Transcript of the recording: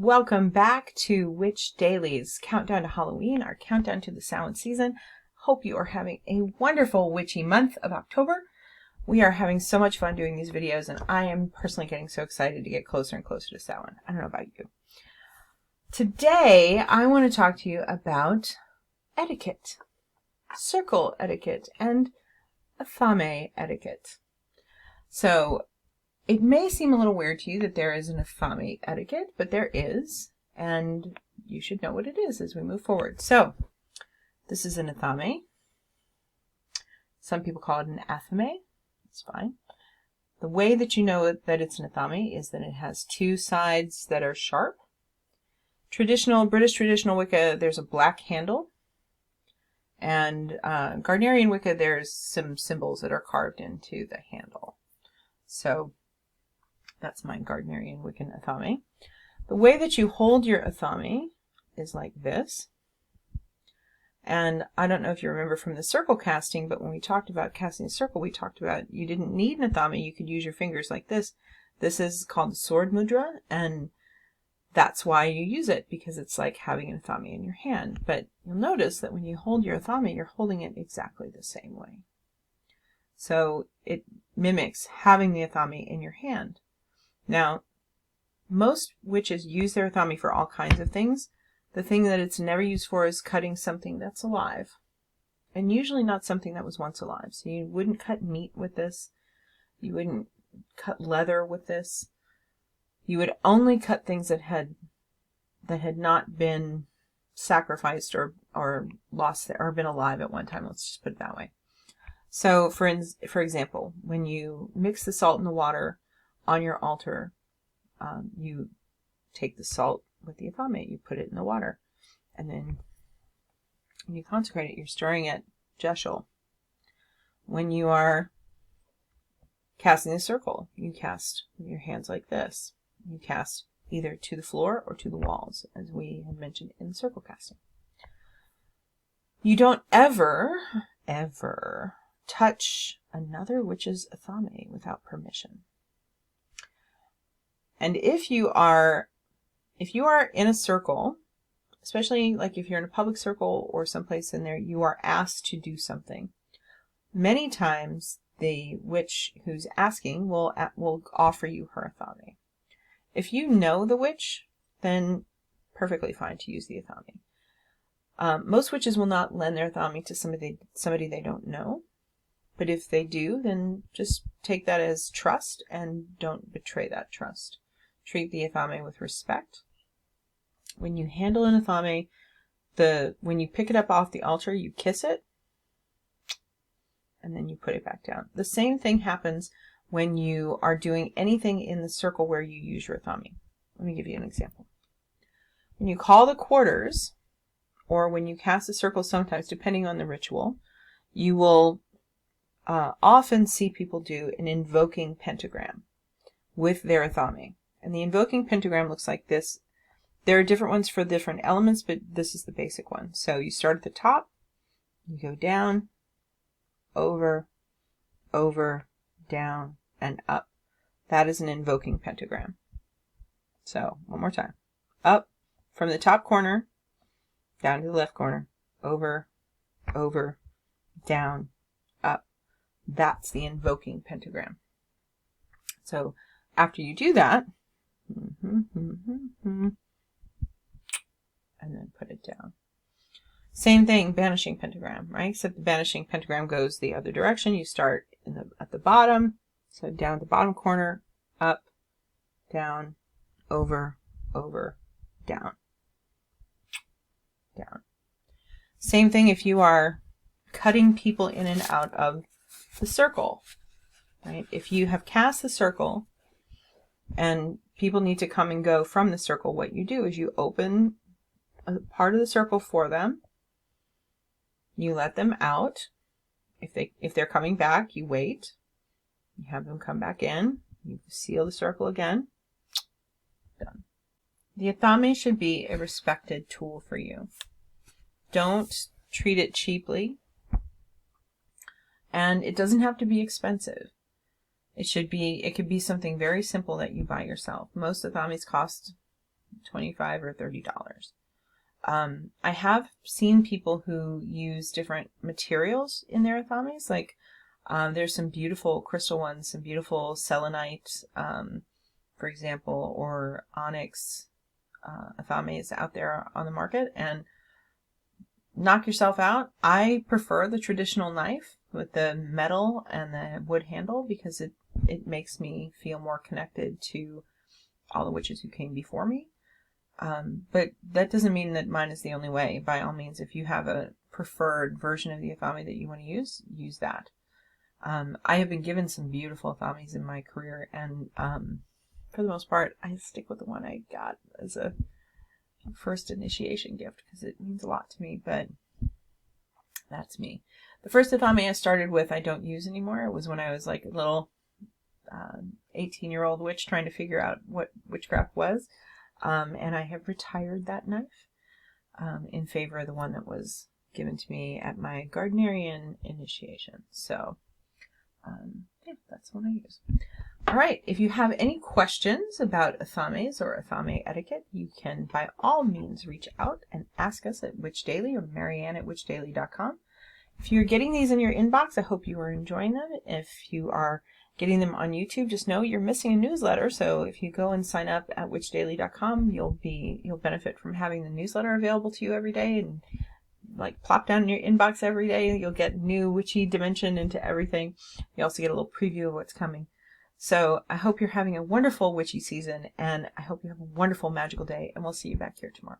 welcome back to Witch Dailies, countdown to Halloween, our countdown to the Samhain season. Hope you are having a wonderful witchy month of October. We are having so much fun doing these videos, and I am personally getting so excited to get closer and closer to Samhain. I don't know about you. Today, I want to talk to you about etiquette, circle etiquette, and Athame etiquette. So, it may seem a little weird to you that there is an Athame etiquette, but there is, and you should know what it is as we move forward. So, this is an Athame. Some people call it an Athame. It's fine. The way that you know that it's an Athame is that it has two sides that are sharp. British traditional Wicca, there's a black handle. And Gardnerian Wicca, there's some symbols that are carved into the handle. So, that's my Gardnerian Wiccan Athame. The way that you hold your Athame is like this. And I don't know if you remember from the circle casting, but when we talked about casting a circle, we talked about you didn't need an Athame. You could use your fingers like this. This is called the sword mudra, and that's why you use it, because it's like having an Athame in your hand. But you'll notice that when you hold your Athame, you're holding it exactly the same way. So it mimics having the Athame in your hand. Now, most witches use their Athame for all kinds of things. The thing that it's never used for is cutting something that's alive. And usually not something that was once alive. So you wouldn't cut meat with this. You wouldn't cut leather with this. You would only cut things that had not been sacrificed or lost or been alive at one time. Let's just put it that way. So for example, when you mix the salt in the water on your altar, you take the salt with the Athame, you put it in the water, and then when you consecrate it, you're stirring it jeshul. When you are casting a circle, you cast with your hands like this. You cast either to the floor or to the walls, as we had mentioned in circle casting. You don't ever touch another witch's Athame without permission. And if you are in a circle, especially like if you're in a public circle or someplace in there, you are asked to do something. Many times the witch who's asking will offer you her Athame. If you know the witch, then perfectly fine to use the Athame. Most witches will not lend their Athame to somebody they don't know. But if they do, then just take that as trust and don't betray that trust. Treat the Athame with respect. When you handle an Athame, when you pick it up off the altar, you kiss it, and then you put it back down. The same thing happens when you are doing anything in the circle where you use your Athame. Let me give you an example. When you call the quarters, or when you cast a circle sometimes, depending on the ritual, you will often see people do an invoking pentagram with their Athame. And the invoking pentagram looks like this. There are different ones for different elements, but this is the basic one. So you start at the top, you go down, over, down, and up. That is an invoking pentagram. So, one more time. Up from the top corner, down to the left corner, over, down, up. That's the invoking pentagram. So, after you do that, and then put it down. Same thing, banishing pentagram, right? Except the banishing pentagram goes the other direction. You start at the bottom, so down at the bottom corner, up, down, over, down, down. Same thing if you are cutting people in and out of the circle, right? If you have cast the circle and people need to come and go from the circle, what you do is you open a part of the circle for them. You let them out. If they're coming back, you wait. You have them come back in. You seal the circle again. Done. The Athame should be a respected tool for you. Don't treat it cheaply. And it doesn't have to be expensive. It could be something very simple that you buy yourself. Most Athames cost $25 or $30. I have seen people who use different materials in their athames. Like there's some beautiful crystal ones, some beautiful selenite, for example, or onyx athames out there on the market, and knock yourself out. I prefer the traditional knife with the metal and the wood handle because it makes me feel more connected to all the witches who came before me. But that doesn't mean that mine is the only way. By all means, if you have a preferred version of the athame that you want to use that. I have been given some beautiful athames in my career, and for the most part, I stick with the one I got as a first initiation gift because it means a lot to me, but that's me. The first athame I started with I don't use anymore. It was when I was like a little 18-year-old witch trying to figure out what witchcraft was. And I have retired that knife in favor of the one that was given to me at my Gardnerian initiation. So, yeah, that's what I use. All right, if you have any questions about athames or athame etiquette, you can by all means reach out and ask us at Witch Daily or Marianne at witchdaily.com. If you're getting these in your inbox, I hope you are enjoying them. If you are getting them on YouTube, just know you're missing a newsletter. So if you go and sign up at witchdaily.com, you'll benefit from having the newsletter available to you every day, and like plop down in your inbox every day. You'll get new witchy dimension into everything. You also get a little preview of what's coming. So I hope you're having a wonderful witchy season, and I hope you have a wonderful magical day, and we'll see you back here tomorrow.